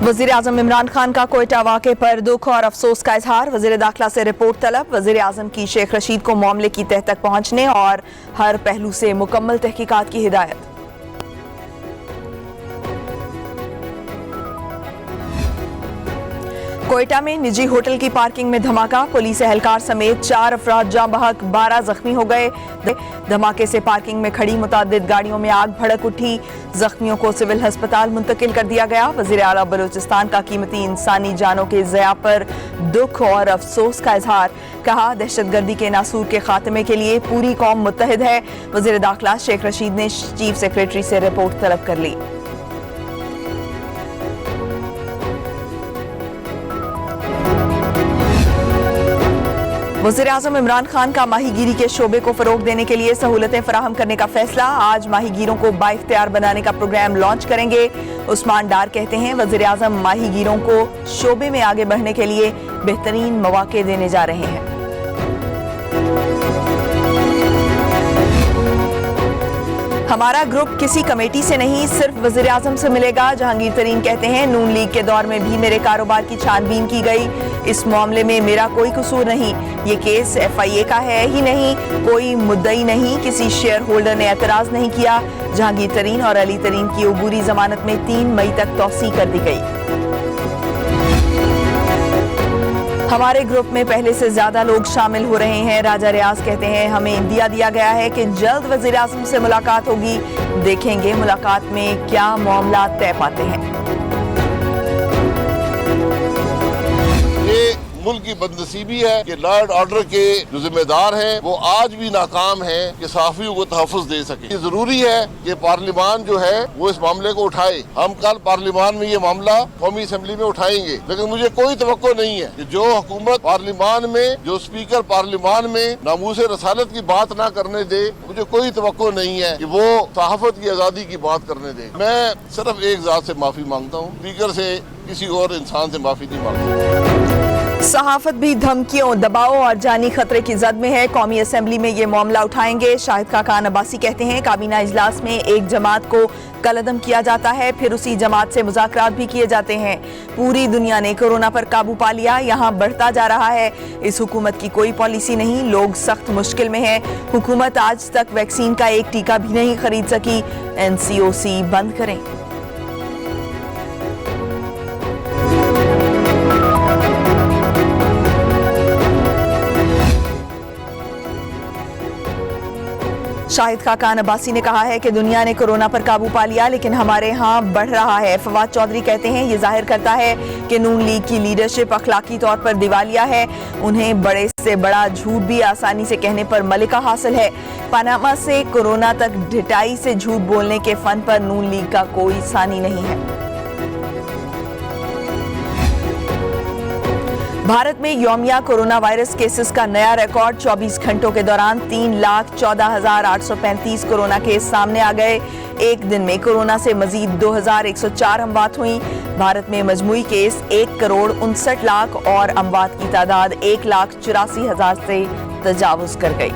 वजीर आजम इमरान खान का कोयटा वाक़े पर दुख और अफसोस का इजहार। वजीर दाखिला से रिपोर्ट तलब। वजीर आजम की शेख रशीद को मामले की तह तक पहुंचने और हर पहलू से मुकम्मल तहकीकात की हिदायत। कोयटा में निजी होटल की पार्किंग में धमाका। पुलिस एहलकार समेत 4 अफराद जाँ बहक, 12 जख्मी हो गए। धमाके से पार्किंग में खड़ी मुतादिद गाड़ियों में आग भड़क उठी। जख्मियों को सिविल अस्पताल मुंतकिल कर दिया गया। वजीर आला बलूचिस्तान का कीमती इंसानी जानों के ज़या पर दुख और अफसोस का इजहार। कहा, दहशतगर्दी के नासूर के खात्मे के लिए पूरी कौम मुत्तहिद है। वजीर दाखिला शेख रशीद ने चीफ सेक्रेटरी से रिपोर्ट तलब कर ली। वज़ीर आज़म इमरान खान का माहीगीरी के शोबे को फरोग देने के लिए सहूलतें फराहम करने का फैसला। आज माहीगीरों को बाइख्तियार बनाने का प्रोग्राम लॉन्च करेंगे। उस्मान डार कहते हैं, वज़ीर आज़म माहीगीरों को शोबे में आगे बढ़ने के लिए बेहतरीन मौके देने जा रहे हैं। हमारा ग्रुप किसी कमेटी से नहीं, सिर्फ वज़ीर आज़म से मिलेगा। जहांगीर तरीन कहते हैं, नून लीग के दौर में भी मेरे कारोबार की छानबीन की गई। इस मामले में मेरा कोई कसूर नहीं। ये केस FIA का है ही नहीं, कोई मुद्दई नहीं। किसी शेयर होल्डर ने एतराज नहीं किया। जहांगीर तरीन और अली तरीन की उबूरी जमानत में 3 मई तक तौसी कर दी गई। हमारे ग्रुप में पहले से ज्यादा लोग शामिल हो रहे हैं। राजा रियाज कहते हैं, हमें इंदिया दिया गया है कि जल्द वज़ीर आज़म से मुलाकात होगी। देखेंगे मुलाकात में क्या मामला तय पाते हैं। मुल्क की बदनसीबी है कि लॉ एंड ऑर्डर के जो जिम्मेदार हैं वो आज भी नाकाम हैं कि सहाफियों को तहफ़्फ़ुज़ दे सके। ये जरूरी है कि पार्लियामान जो है वो इस मामले को उठाए। हम कल पार्लियामान में ये मामला कौमी असम्बली में उठाएंगे, लेकिन मुझे कोई तवक्को नहीं है कि जो हुकूमत पार्लियामान में, जो स्पीकर पार्लियामान में नामूस रसालत की बात ना करने दे, मुझे कोई तवक्को नहीं है कि वो सहाफत की आज़ादी की बात करने दे। मैं सिर्फ एक ज़ात से माफ़ी मांगता हूँ, स्पीकर से, किसी और इंसान से माफ़ी नहीं मांगता। सहाफत भी धमकियों, दबाव और जानी खतरे की जद में है। कौमी असम्बली में ये मामला उठाएंगे। शाहिद खाकान अब्बासी कहते हैं, काबीना इजलास में एक जमात को कलअदम किया जाता है, फिर उसी जमात से मुज़ाकरात भी किए जाते हैं। पूरी दुनिया ने कोरोना पर काबू पा लिया, यहाँ बढ़ता जा रहा है। इस हुकूमत की कोई पॉलिसी नहीं, लोग सख्त मुश्किल में हैं। हुकूमत आज तक वैक्सीन का एक टीका भी नहीं खरीद सकी। NCOC बंद करें। शाहिद खाकान अब्बासी ने कहा है कि दुनिया ने कोरोना पर काबू पा लिया, लेकिन हमारे यहाँ बढ़ रहा है। फवाद चौधरी कहते हैं, ये जाहिर करता है कि नून लीग की लीडरशिप अखलाकी तौर पर दिवालिया है। उन्हें बड़े से बड़ा झूठ भी आसानी से कहने पर मलिका हासिल है। पनामा से कोरोना तक ढिठाई से झूठ बोलने के फन पर नून लीग का कोई सानी नहीं है। भारत में यौमिया कोरोना वायरस केसेस का नया रिकॉर्ड। 24 घंटों के दौरान 3,14,835 कोरोना केस सामने आ गए। एक दिन में कोरोना से मजीद 2,104 अमवात हुई। भारत में मजमूई केस 1,59,00,000 और अमवात की तादाद 1,84,000 से तजावुज कर गई।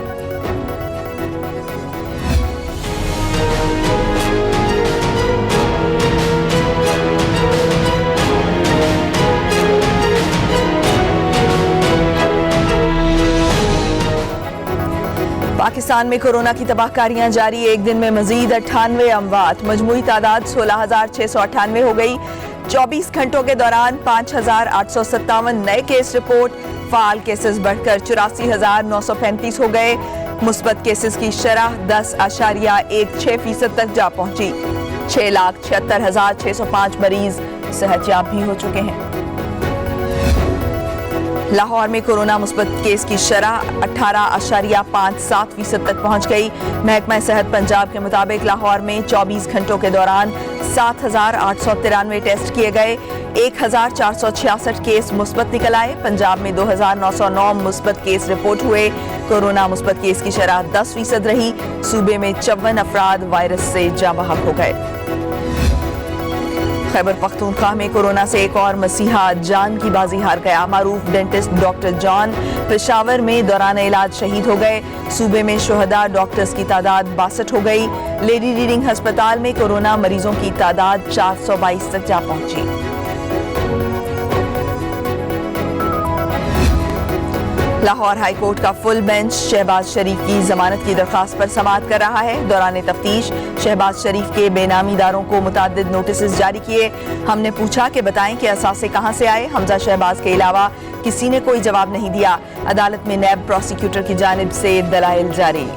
पाकिस्तान में कोरोना की तबाहकारियां जारी। एक दिन में मजीद 98 अमवात, मजमूई तादाद 16,698 हो गई। 24 घंटों के दौरान 5,857 नए केस रिपोर्ट। फाल केसेस बढ़कर 84,935 हो गए। मुस्बत केसेस की शरह 10.16% तक जा पहुंची। 6,76,605 मरीज सेहतयाब भी हो चुके हैं। लाहौर में कोरोना मुस्बत केस की शरह 18.57% तक पहुंच गई। महकमा सेहत पंजाब के मुताबिक लाहौर में 24 घंटों के दौरान 7,893 टेस्ट किए गए। 1,466 केस मुस्बत निकल आए। पंजाब में 2,909 मुस्बत केस रिपोर्ट हुए। कोरोना मुस्बत केस की शरह 10% रही। सूबे में 54 अफराद वायरस से जाँ बहक हो गए। खैबर पख्तूनख्वा में कोरोना से एक और मसीहा जान की बाजी हार गया। मारूफ डेंटिस्ट डॉक्टर जॉन पेशावर में दौरान इलाज शहीद हो गए। सूबे में शुहदा डॉक्टर्स की तादाद 62 हो गई। लेडी रीडिंग अस्पताल में कोरोना मरीजों की तादाद 422 तक जा पहुंची। लाहौर हाई कोर्ट का फुल बेंच शहबाज शरीफ की जमानत की दरखास्त पर समाअत कर रहा है। दौरान तफ्तीश शहबाज शरीफ के बेनामीदारों को मुतअद्दिद नोटिस जारी किए। हमने पूछा कि बताएं कि असासे कहां से आए। हमजा शहबाज के अलावा किसी ने कोई जवाब नहीं दिया। अदालत में नैब प्रोसिक्यूटर की जानिब से दलाइल जारी।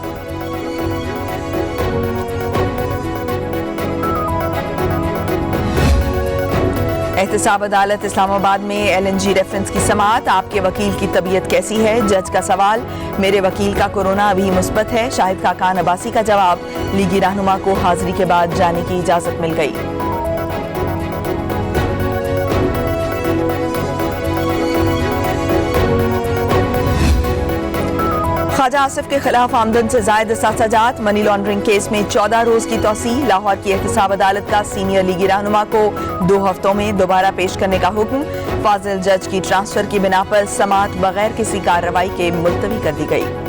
एहतसाब अदालत इस्लामाबाद में LNG रेफरेंस की समाअत। आपके वकील की तबीयत कैसी है? जज का सवाल। मेरे वकील का कोरोना अभी मुस्बत है। शाहिद खाकान अब्बासी का जवाब। लीगी रहनुमा को हाजिरी के बाद जाने की इजाजत मिल गई। ख्वाजा आसिफ के खिलाफ आमदन से जायद साजात। मनी लॉन्ड्रिंग केस में 14 रोज की तौसी। लाहौर की एहतसाब अदालत का सीनियर लीगी रहनुमा को 2 हफ्तों में दोबारा पेश करने का हुक्म। फाजिल जज की ट्रांसफर की बिना पर समाअत बगैर किसी कार्रवाई के मुलतवी कर दी गई।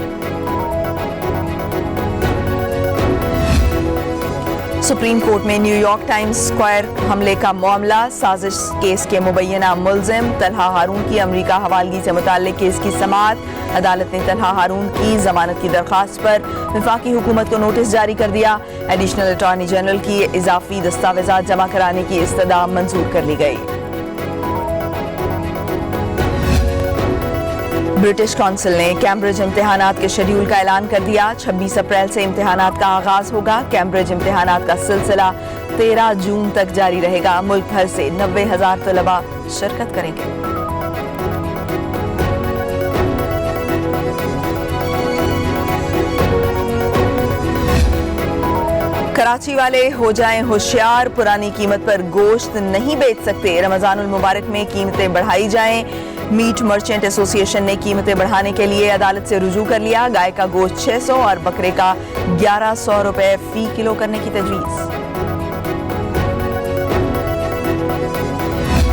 सुप्रीम कोर्ट में न्यूयॉर्क टाइम्स स्क्वायर हमले का मामला। साजिश केस के मुबैना मुलजिम तलहा हारून की अमरीका हवालगी से मुताल्लिक केस की समाअत। अदालत ने तलहा हारून की जमानत की दरखास्त पर वफाकी हुकूमत को नोटिस जारी कर दिया। एडिशनल अटॉर्नी जनरल की इजाफी दस्तावेजात जमा कराने की इस्तदा मंजूर कर ली गई। ब्रिटिश काउंसिल ने कैम्ब्रिज इम्तिहानात के शेड्यूल का ऐलान कर दिया। 26 अप्रैल से इम्तिहानात का आगाज होगा। कैम्ब्रिज इम्तिहानात का सिलसिला 13 जून तक जारी रहेगा। मुल्क भर से 90,000 तलबा शिरकत करेंगे। कराची वाले हो जाएं होशियार। पुरानी कीमत पर गोश्त नहीं बेच सकते। रमजानुल मुबारक में कीमतें बढ़ाई जाएं। मीट मर्चेंट एसोसिएशन ने कीमतें बढ़ाने के लिए अदालत से रुजू कर लिया। गाय का गोश्त 600 और बकरे का 1100 रुपए फी किलो करने की तजवीज़।